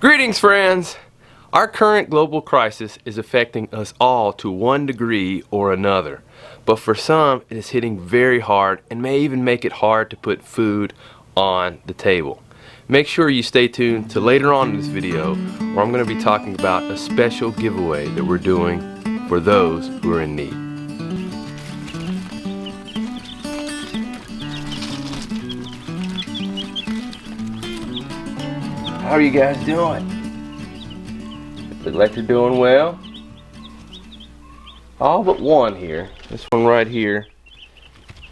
Greetings, friends! Our current global crisis is affecting us all to one degree or another. But for some, it is hitting very hard and may even make it hard to put food on the table. Make sure you stay tuned to later on in this video, where I'm going to be talking about a special giveaway that we're doing for those who are in need. How are you guys doing? Look like you're doing well. All but one here. This one right here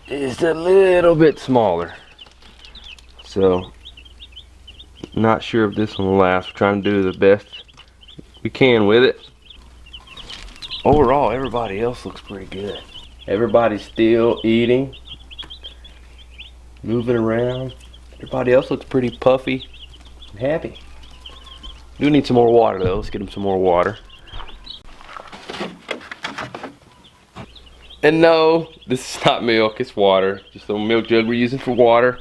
is a little bit smaller. So, not sure if this one will last. We're trying to do the best we can with it. Overall, everybody else looks pretty good. Everybody's still eating, moving around. Everybody else looks pretty puffy and happy. Do need some more water though. Let's get them some more water. And no, this is not milk, it's water. Just a little milk jug we're using for water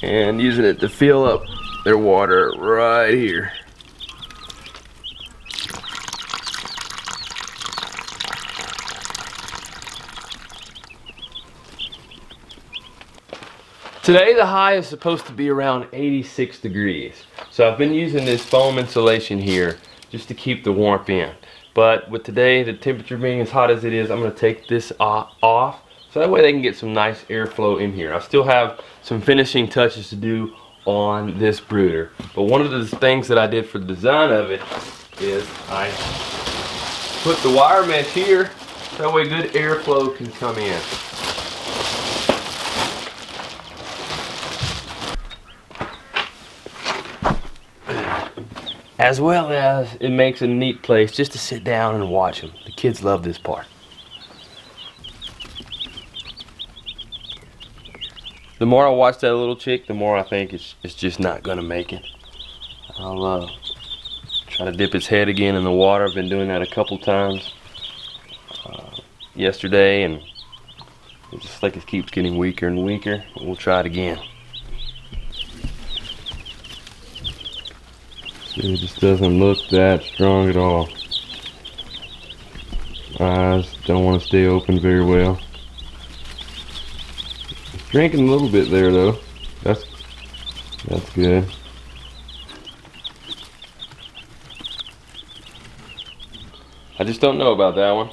and using it to fill up their water right here. Today the high is supposed to be around 86 degrees. So I've been using this foam insulation here just to keep the warmth in. But with today, the temperature being as hot as it is, I'm going to take this off so that way they can get some nice airflow in here. I still have some finishing touches to do on this brooder. But one of the things that I did for the design of it is I put the wire mesh here so that way good airflow can come in. As well as it makes a neat place just to sit down and watch them. The kids love this part. The more I watch that little chick, the more I think it's just not gonna make it. I'll try to dip its head again in the water. I've been doing that a couple times yesterday, and it's just like it keeps getting weaker and weaker. We'll try it again. It just doesn't look that strong at all. Eyes don't want to stay open very well. It's drinking a little bit there though. That's good. I just don't know about that one.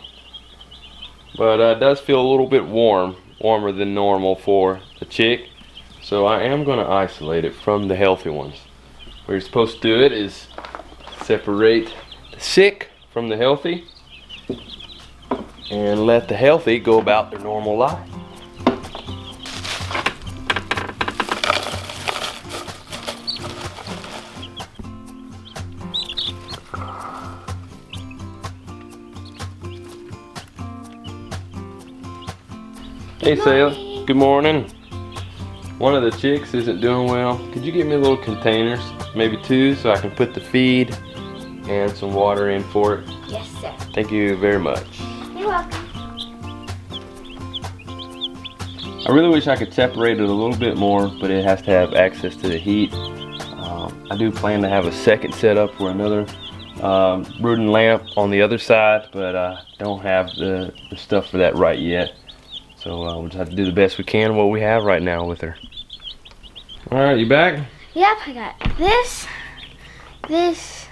But it does feel a little bit warmer than normal for the chick. So I am going to isolate it from the healthy ones. What you're supposed to do it is separate the sick from the healthy and let the healthy go about their normal life. Hey Selah, good morning. One of the chicks isn't doing well. Could you get me little containers? Maybe two, so I can put the feed and some water in for it. Yes, sir. Thank you very much. You're welcome. I really wish I could separate it a little bit more, but it has to have access to the heat. I do plan to have a second setup for another brooding lamp on the other side, but I don't have the stuff for that right yet. So we'll just have to do the best we can what we have right now with her. Alright, you back? Yep, I got this, this,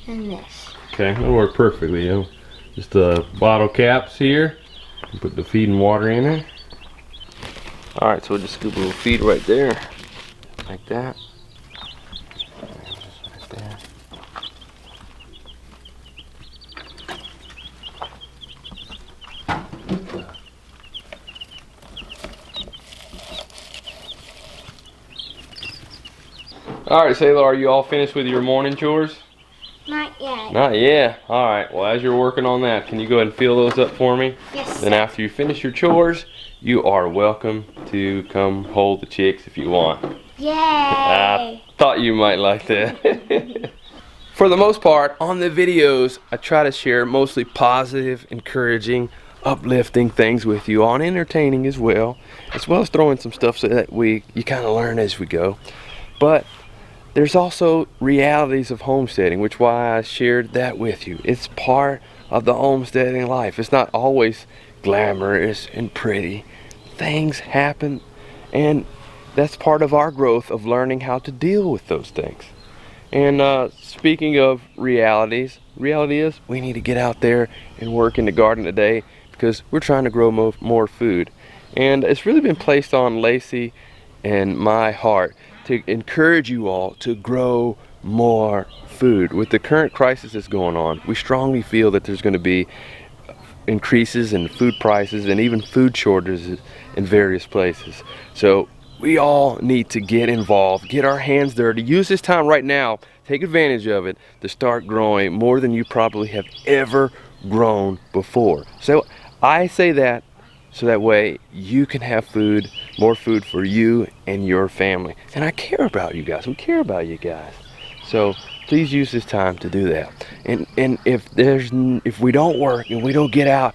and this. Okay, that'll work perfectly. Just the bottle caps here. Put the feed and water in it. Alright, so we'll just scoop a little feed right there. Like that. Just right there. Alright, Selah, are you all finished with your morning chores? Not yet. Not yet. Alright, well, as you're working on that, can you go ahead and fill those up for me? Yes. Then after you finish your chores, you are welcome to come hold the chicks if you want. Yay! I thought you might like that. For the most part, on the videos, I try to share mostly positive, encouraging, uplifting things with you, on entertaining as well as throwing some stuff so that you kind of learn as we go. But there's also realities of homesteading, which why I shared that with you. It's part of the homesteading life. It's not always glamorous and pretty. Things happen, and that's part of our growth of learning how to deal with those things. And speaking of realities, reality is we need to get out there and work in the garden today because we're trying to grow more food. And it's really been placed on Lacie and my heart to encourage you all to grow more food. With the current crisis that's going on, we strongly feel that there's going to be increases in food prices and even food shortages in various places. So we all need to get involved, get our hands dirty, use this time right now, take advantage of it to start growing more than you probably have ever grown before. So I say that so that way you can have food, more food for you and your family. And I care about you guys. We care about you guys. So please use this time to do that. And if we don't work and we don't get out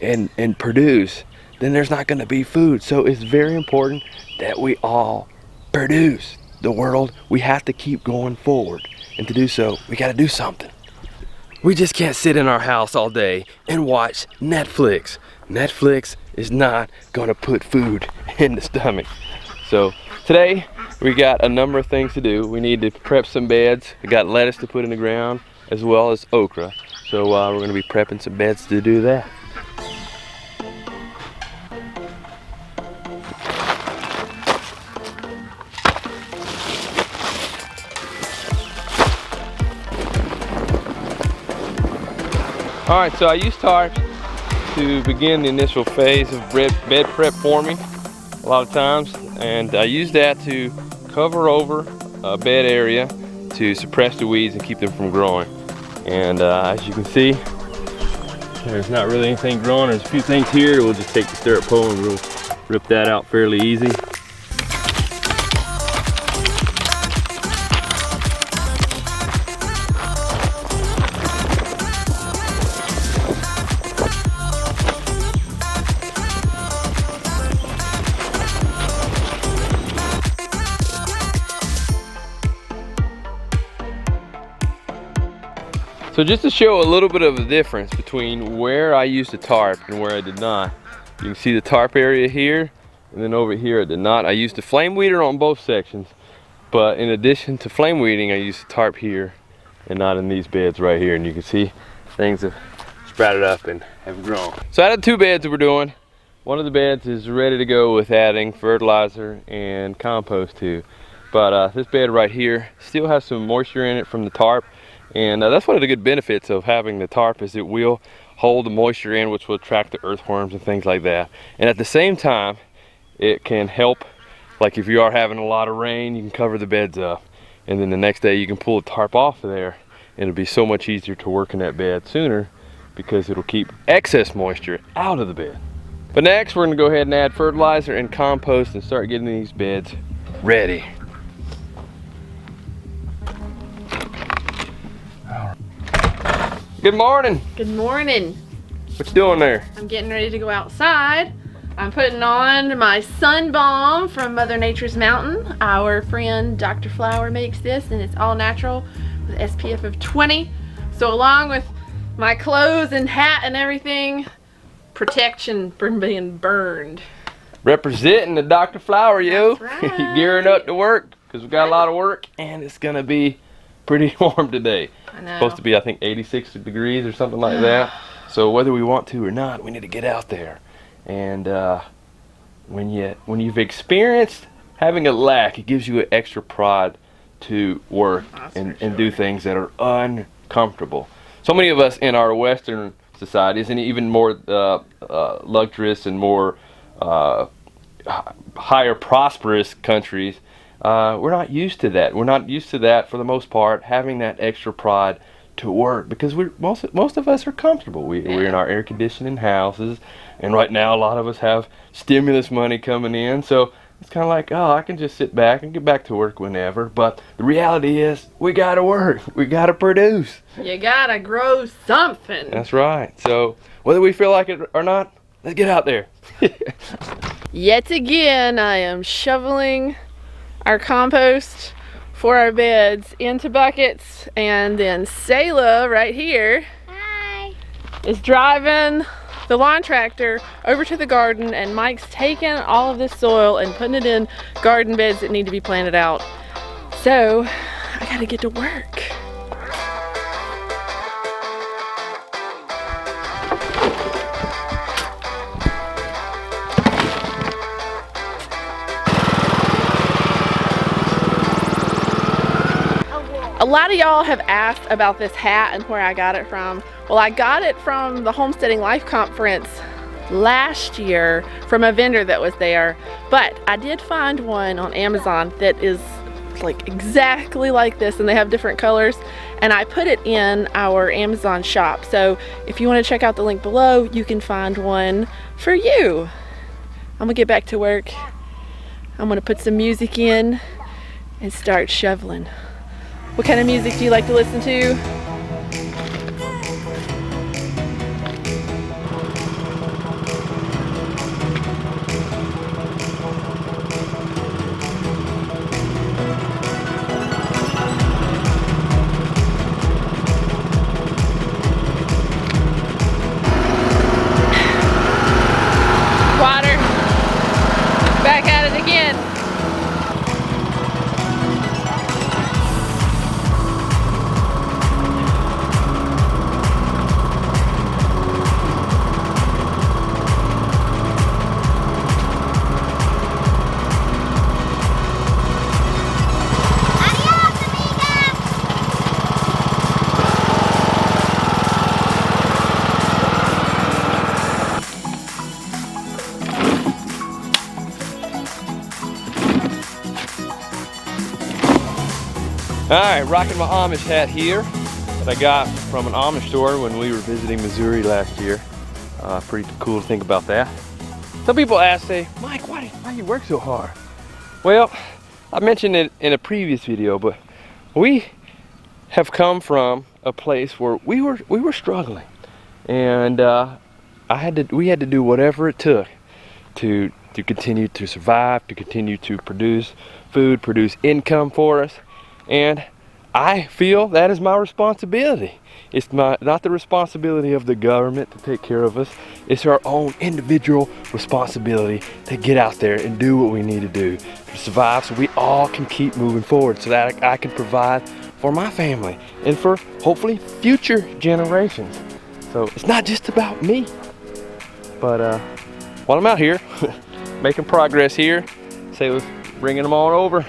and produce, then there's not going to be food. So it's very important that we all produce. The world, we have to keep going forward. And to do so, we got to do something. We just can't sit in our house all day and watch Netflix. Netflix is not going to put food in the stomach. So today we got a number of things to do. We need to prep some beds. We got lettuce to put in the ground as well as okra. So we're going to be prepping some beds to do that. All right, so I used tarp to begin the initial phase of bed prep forming a lot of times, and I use that to cover over a bed area to suppress the weeds and keep them from growing. And as you can see, there's not really anything growing. There's a few things here. We'll just take the stirrup pole and we'll rip that out fairly easy. So just to show a little bit of the difference between where I used the tarp and where I did not, you can see the tarp area here, and then over here I did not. I used the flame weeder on both sections, but in addition to flame weeding, I used the tarp here and not in these beds right here. And you can see things have sprouted up and have grown. So out of the two beds that we're doing, one of the beds is ready to go with adding fertilizer and compost to. But this bed right here still has some moisture in it from the tarp. And that's one of the good benefits of having the tarp is it will hold the moisture in, which will attract the earthworms and things like that. And at the same time, it can help, like if you are having a lot of rain, you can cover the beds up. And then the next day you can pull the tarp off of there, and it'll be so much easier to work in that bed sooner because it'll keep excess moisture out of the bed. But next, we're gonna go ahead and add fertilizer and compost and start getting these beds ready. Good morning. Good morning. What you doing there? I'm getting ready to go outside. I'm putting on my sun balm from Mother Nature's Mountain. Our friend Dr. Flower makes this, and it's all natural with SPF of 20. So along with my clothes and hat and everything, protection from being burned. Representing the Dr. Flower, yo. That's right. Gearing up to work because we got a lot of work and it's gonna be pretty warm today. I know. It's supposed to be, I think, 86 degrees or something like that. So whether we want to or not, we need to get out there. And when you've experienced having a lack, it gives you an extra pride to work and do things that are uncomfortable. So many of us in our Western societies, and even more luxurious and more higher prosperous countries, we're not used to that. We're not used to that for the most part, having that extra pride to work because most of us are comfortable. We're in our air conditioning houses, and right now a lot of us have stimulus money coming in, so it's kind of like, oh, I can just sit back and get back to work whenever. But the reality is we gotta work, we gotta produce. You gotta grow something. That's right. So whether we feel like it or not, let's get out there. Yet again, I am shoveling our compost for our beds into buckets, and then Selah right here Hi. is driving the lawn tractor over to the garden, and Mike's taking all of this soil and putting it in garden beds that need to be planted out. So I gotta get to work. A lot of y'all have asked about this hat and where I got it from. Well, I got it from the Homesteading Life Conference last year from a vendor that was there, but I did find one on Amazon that is like exactly like this, and they have different colors, and I put it in our Amazon shop. So if you want to check out the link below, you can find one for you. I'm gonna get back to work. I'm gonna put some music in and start shoveling. What kind of music do you like to listen to? Water. Back at it again. Alright, rocking my Amish hat here that I got from an Amish store when we were visiting Missouri last year. Pretty cool to think about that. Some people say, Mike, why do you work so hard? Well, I mentioned it in a previous video, but we have come from a place where we were struggling, and we had to do whatever it took to continue to survive, to continue to produce food, produce income for us. And I feel that is my responsibility. It's not the responsibility of the government to take care of us. It's our own individual responsibility to get out there and do what we need to do to survive, so we all can keep moving forward, so that I can provide for my family and for hopefully future generations. So it's not just about me. But while I'm out here making progress here, Selah's bringing them on over.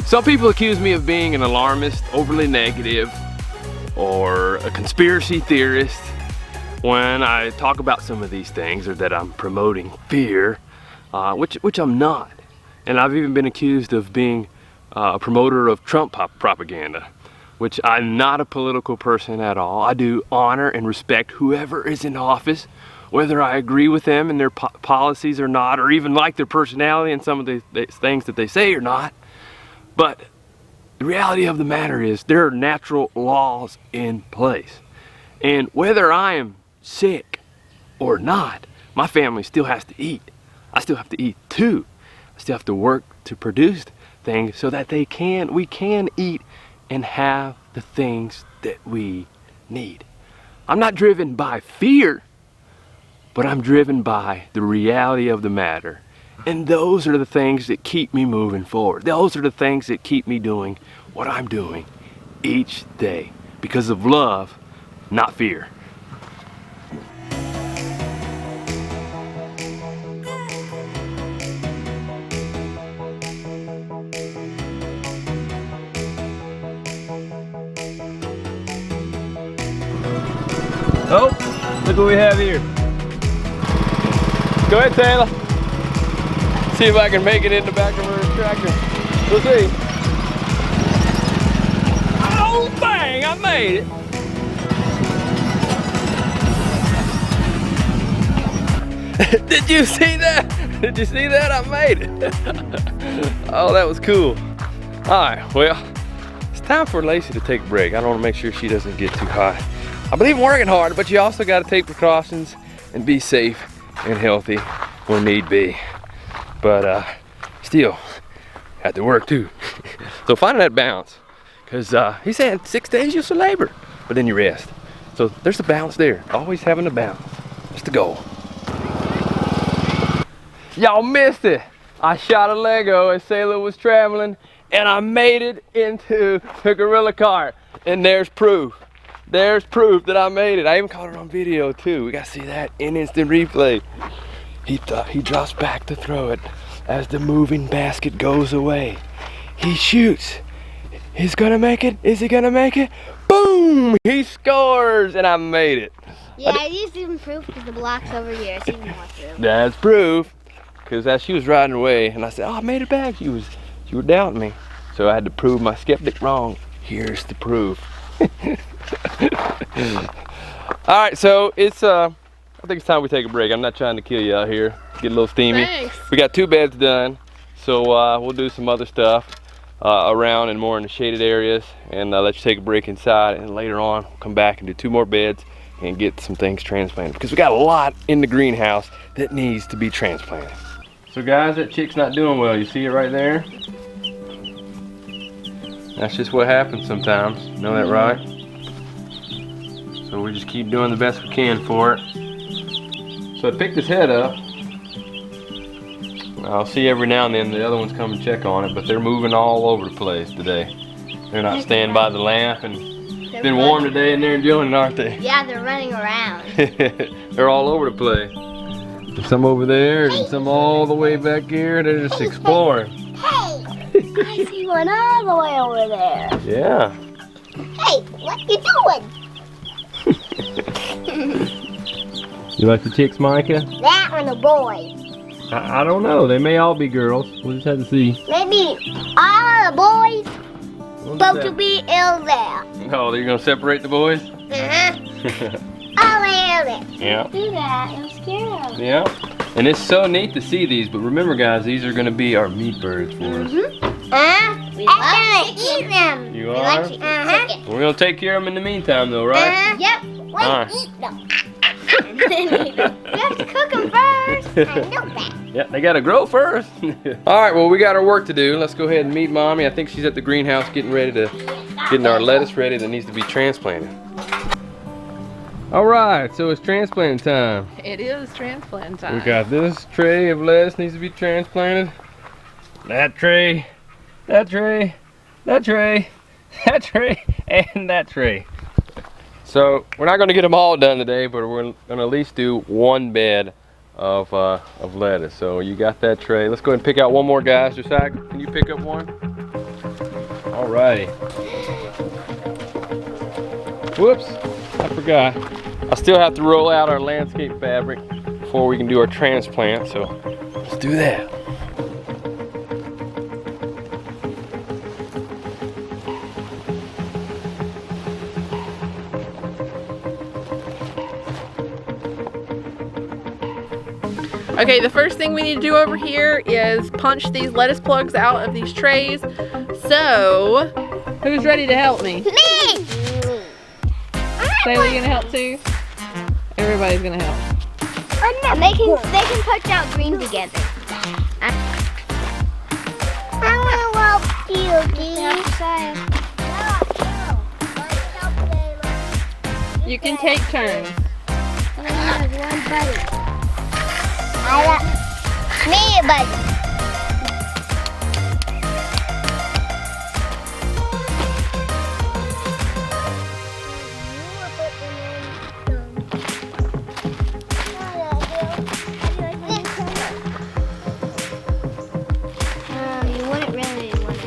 Some people accuse me of being an alarmist, overly negative, or a conspiracy theorist when I talk about some of these things, or that I'm promoting fear, which I'm not. And I've even been accused of being a promoter of Trump propaganda, which I'm not a political person at all. I do honor and respect whoever is in office, whether I agree with them and their policies or not, or even like their personality and some of the things that they say or not. But the reality of the matter is there are natural laws in place. And whether I am sick or not, my family still has to eat. I still have to eat too. I still have to work to produce things so that we can eat and have the things that we need. I'm not driven by fear, but I'm driven by the reality of the matter. And those are the things that keep me moving forward. Those are the things that keep me doing what I'm doing each day, because of love, not fear. Oh, look what we have here. Go ahead, Taylor. See if I can make it in the back of her tractor. We'll see. Oh, bang! I made it. Did you see that? Did you see that? I made it. Oh, that was cool. Alright, well, it's time for Lacie to take a break. I don't want to make sure she doesn't get too hot. I believe in working hard, but you also got to take precautions and be safe and healthy when need be. But still, have to work too. So finding that balance, because he's saying 6 days you'll labor, but then you rest. So there's a balance there. Always having a balance. That's the goal. Y'all missed it. I shot a Lego as Selah was traveling, and I made it into the gorilla cart. And there's proof. There's proof that I made it. I even caught it on video too. We gotta see that in instant replay. He drops back to throw it as the moving basket goes away. He shoots. He's gonna make it. Is he gonna make it? Boom! He scores, and I made it. Yeah, I used even proof because the block's over here. It's even more proof. That's proof. Because as she was riding away, and I said, "Oh, I made it back," she was doubting me. So I had to prove my skeptic wrong. Here's the proof. All right, so it's I think it's time we take a break. I'm not trying to kill you out here. Get a little steamy. Thanks. We got 2 beds done, so we'll do some other stuff around and more in the shaded areas, and let you take a break inside. And later on, we'll come back and do 2 more beds and get some things transplanted, because we got a lot in the greenhouse that needs to be transplanted. So guys, that chick's not doing well. You see it right there? That's just what happens sometimes. You know that, right? So we just keep doing the best we can for it. So I picked his head up. I'll see every now and then the other ones come and check on it, but they're moving all over the place today. They're not staying by the lamp, and it's been warm today and they're enjoying it, aren't they? Yeah, they're running around. They're all over the place. There's some over there and some all the way back here. They're just exploring. Hey, I see one all the way over there. Yeah. Hey, what you doing? You like the chicks, Micah? That one a boy. I don't know. They may all be girls. We'll just have to see. Maybe all the boys supposed to be in there. Oh, you're going to separate the boys? All around it. Yeah. Do that. It'll scare them. Yeah. And it's so neat to see these, but remember guys, these are going to be our meat birds for us. We love to eat them. You We are? like to eat chicken. We're going to take care of them in the meantime though, right? Yep. Wait, Alright. eat them. You have to cook them first. I know that. Yeah, they got to grow first. All right, well, we got our work to do. Let's go ahead and meet Mommy. I think she's at the greenhouse getting our lettuce ready that needs to be transplanted. All right, so it's transplanting time. It is transplant time. We got this tray of lettuce needs to be transplanted. That tray, that tray, that tray, that tray, and that tray. So we're not going to get them all done today, but we're going to at least do 1 bed of lettuce. So you got that tray. Let's go ahead and pick out 1 more, guys. Josiah, can you pick up 1? All righty. Whoops, I forgot. I still have to roll out our landscape fabric before we can do our transplant, so let's do that. Okay, the first thing we need to do over here is punch these lettuce plugs out of these trays. So, who's ready to help me? Me! Selah, you gonna help too? Everybody's gonna help. Oh, no, they can punch out green together. I want to help you, Dee. You can take turns. I have 1 buddy. I got me a buddy. You wouldn't really want to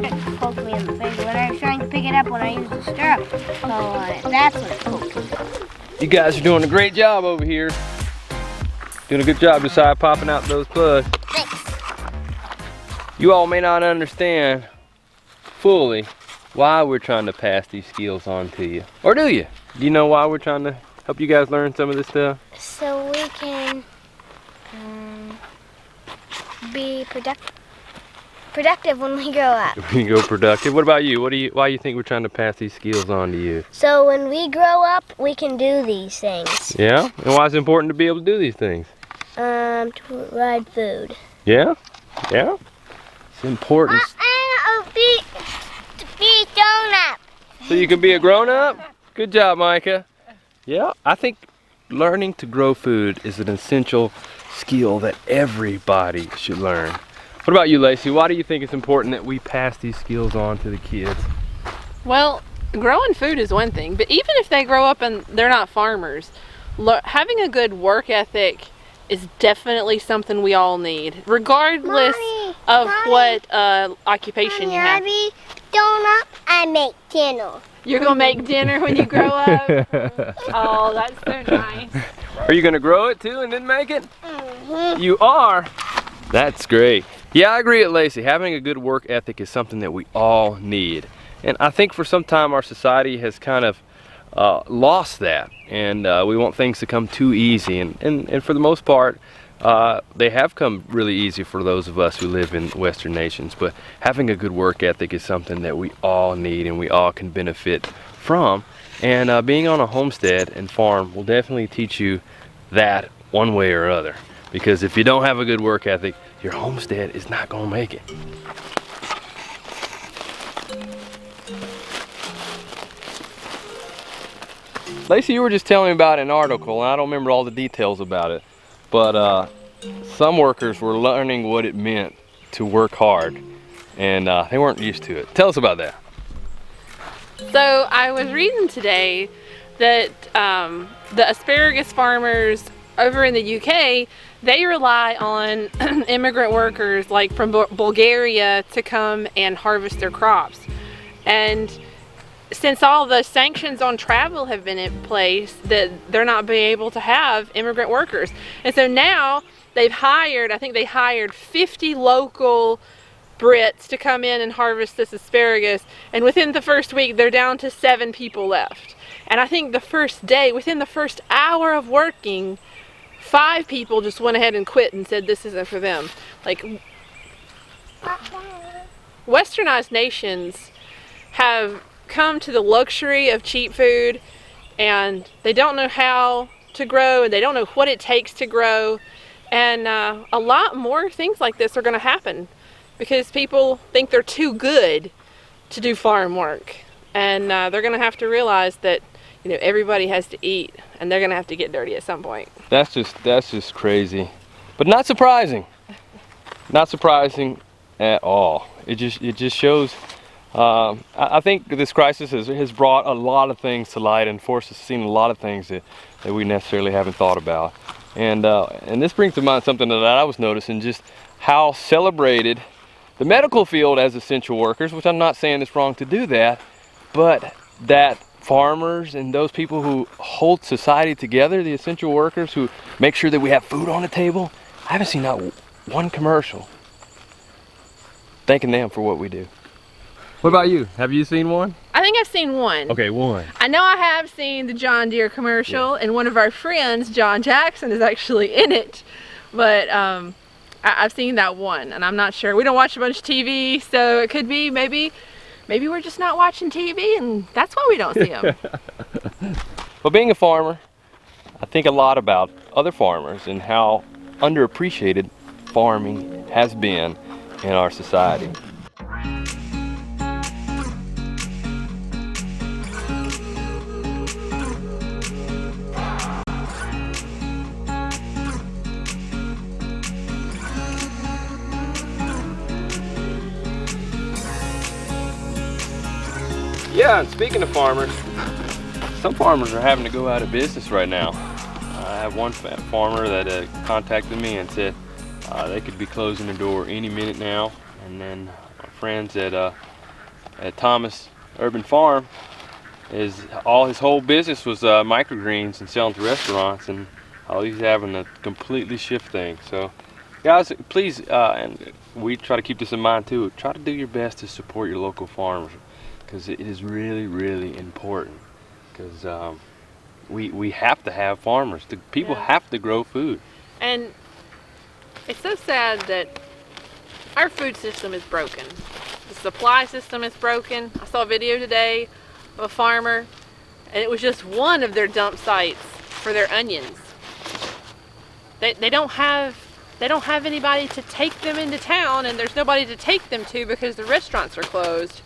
have poked me in the face when I was trying to pick it up when I used the stirrup. So that's what it poked. You guys are doing a great job over here. Doing a good job, Josiah, popping out those plugs. Thanks. You all may not understand fully why we're trying to pass these skills on to you. Or do you? Do you know why we're trying to help you guys learn some of this stuff? So we can be productive when we grow up. We go productive. What about you? Why do you think we're trying to pass these skills on to you? So when we grow up, we can do these things. Yeah? And why is it important to be able to do these things? To provide food. Yeah? Yeah? It's important. And to be grown up. So you can be a grown-up? Good job, Micah. Yeah, I think learning to grow food is an essential skill that everybody should learn. What about you, Lacie? Why do you think it's important that we pass these skills on to the kids? Well, growing food is one thing, but even if they grow up and they're not farmers, having a good work ethic is definitely something we all need, regardless of what occupation you have. Donut, I make dinner. You're gonna make dinner when you grow up? Oh, that's so nice. Are you gonna grow it too and then make it? Mm-hmm. You are? That's great. Yeah, I agree with Lacie. Having a good work ethic is something that we all need. And I think for some time our society has kind of lost that. And we want things to come too easy. And for the most part, they have come really easy for those of us who live in Western nations. But having a good work ethic is something that we all need and we all can benefit from. And being on a homestead and farm will definitely teach you that one way or other. Because if you don't have a good work ethic, your homestead is not going to make it. Lacie, you were just telling me about an article, and I don't remember all the details about it, but some workers were learning what it meant to work hard, and they weren't used to it. Tell us about that. So I was reading today that the asparagus farmers over in the UK, they rely on immigrant workers like from Bulgaria to come and harvest their crops. And since all the sanctions on travel have been in place, that they're not being able to have immigrant workers. And so now they've hired, I think they hired 50 local Brits to come in and harvest this asparagus. And within the first week, they're down to 7 people left. And I think the first day, within the first hour of working, 5 people just went ahead and quit and said this isn't for them. Like, westernized nations have come to the luxury of cheap food, and they don't know how to grow, and they don't know what it takes to grow. And a lot more things like this are going to happen because people think they're too good to do farm work, and they're going to have to realize that, you know, everybody has to eat, and they're going to have to get dirty at some point. That's just crazy, but not surprising. Not surprising at all. It just shows. I think this crisis has brought a lot of things to light and forced us to see a lot of things that we necessarily haven't thought about. And this brings to mind something that I was noticing, just how celebrated the medical field as essential workers, which I'm not saying it's wrong to do that, but that farmers and those people who hold society together, the essential workers who make sure that we have food on the table, I haven't seen not one commercial thanking them for what we do. What about you? Have you seen one? I think I've seen one. Okay, one. I know I have seen the John Deere commercial, and one of our friends, John Jackson, is actually in it. But I've seen that one, and I'm not sure. We don't watch a bunch of TV, so it could be maybe we're just not watching TV, and that's why we don't see them. Well, being a farmer, I think a lot about other farmers and how underappreciated farming has been in our society. Yeah, and speaking of farmers, some farmers are having to go out of business right now. I have one farmer that contacted me and said they could be closing their door any minute now. And then our friends at Thomas Urban Farm, his whole business was microgreens and selling to restaurants, and he's having to completely shift things. So guys, please, and we try to keep this in mind too, try to do your best to support your local farmers. because it is really, really important. Because we have to have farmers. People have to grow food. And it's so sad that our food system is broken. The supply system is broken. I saw a video today of a farmer, and it was just one of their dump sites for their onions. They don't have anybody to take them into town, and there's nobody to take them to because the restaurants are closed.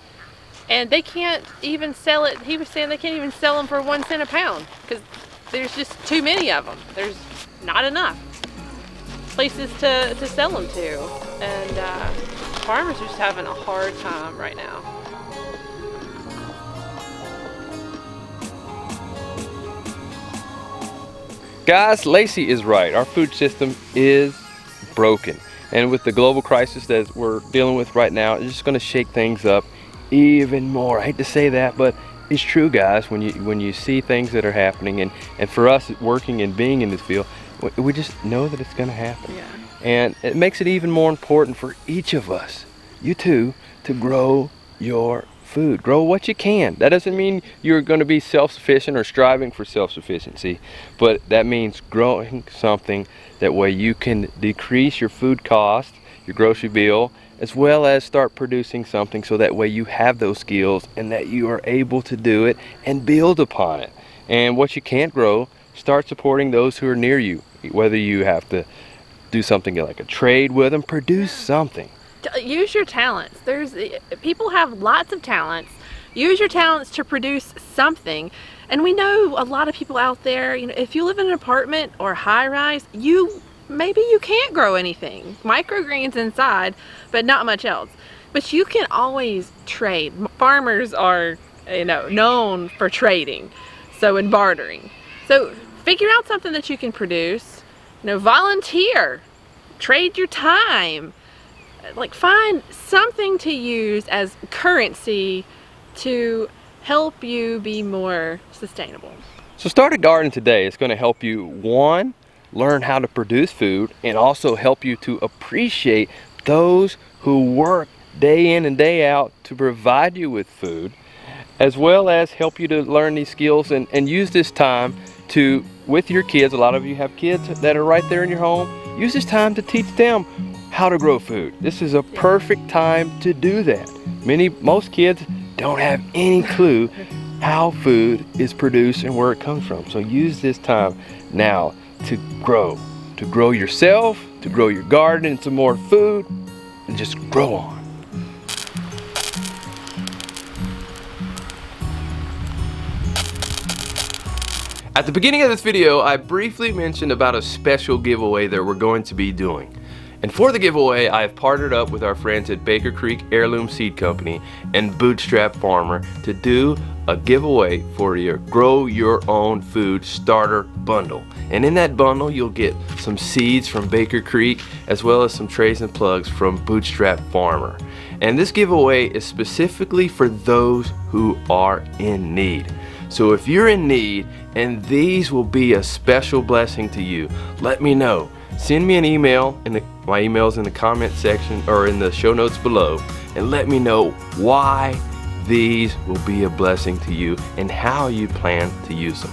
And they can't even sell it. He was saying they can't even sell them for 1 cent a pound because there's just too many of them. There's not enough places to sell them to. And farmers are just having a hard time right now. Guys, Lacie is right. Our food system is broken. And with the global crisis that we're dealing with right now, it's just going to shake things up even more. I hate to say that, but it's true, guys. When you see things that are happening, and for us working and being in this field, we just know that it's going to happen. Yeah. And it makes it even more important for each of us, you too, to grow your food. Grow what you can. That doesn't mean you're going to be self-sufficient or striving for self-sufficiency, but that means growing something that way you can decrease your food cost, your grocery bill, as well as start producing something so that way you have those skills and that you are able to do it and build upon it. And what you can't grow, start supporting those who are near you. Whether you have to do something like a trade with them, produce something. Use your talents. People have lots of talents. Use your talents to produce something. And we know a lot of people out there, if you live in an apartment or high rise, maybe you can't grow anything. Microgreens inside, but not much else. But you can always trade. Farmers are, known for trading, and bartering. So figure out something that you can produce. Volunteer. Trade your time. Find something to use as currency to help you be more sustainable. So start a garden today. It's going to help you, one, learn how to produce food, and also help you to appreciate those who work day in and day out to provide you with food, as well as help you to learn these skills and use this time to, with your kids. A lot of you have kids that are right there in your home. Use this time to teach them how to grow food. This is a perfect time to do that. Most kids don't have any clue how food is produced and where it comes from. So use this time now to grow yourself, to grow your garden and some more food, and just grow on. At the beginning of this video, I briefly mentioned about a special giveaway that we're going to be doing. And for the giveaway, I have partnered up with our friends at Baker Creek Heirloom Seed Company and Bootstrap Farmer to do a giveaway for your Grow Your Own Food Starter Bundle. And in that bundle, you'll get some seeds from Baker Creek, as well as some trays and plugs from Bootstrap Farmer. And this giveaway is specifically for those who are in need. So if you're in need and these will be a special blessing to you, let me know. Send me an email, my email's in the comment section or in the show notes below, and let me know why these will be a blessing to you and how you plan to use them.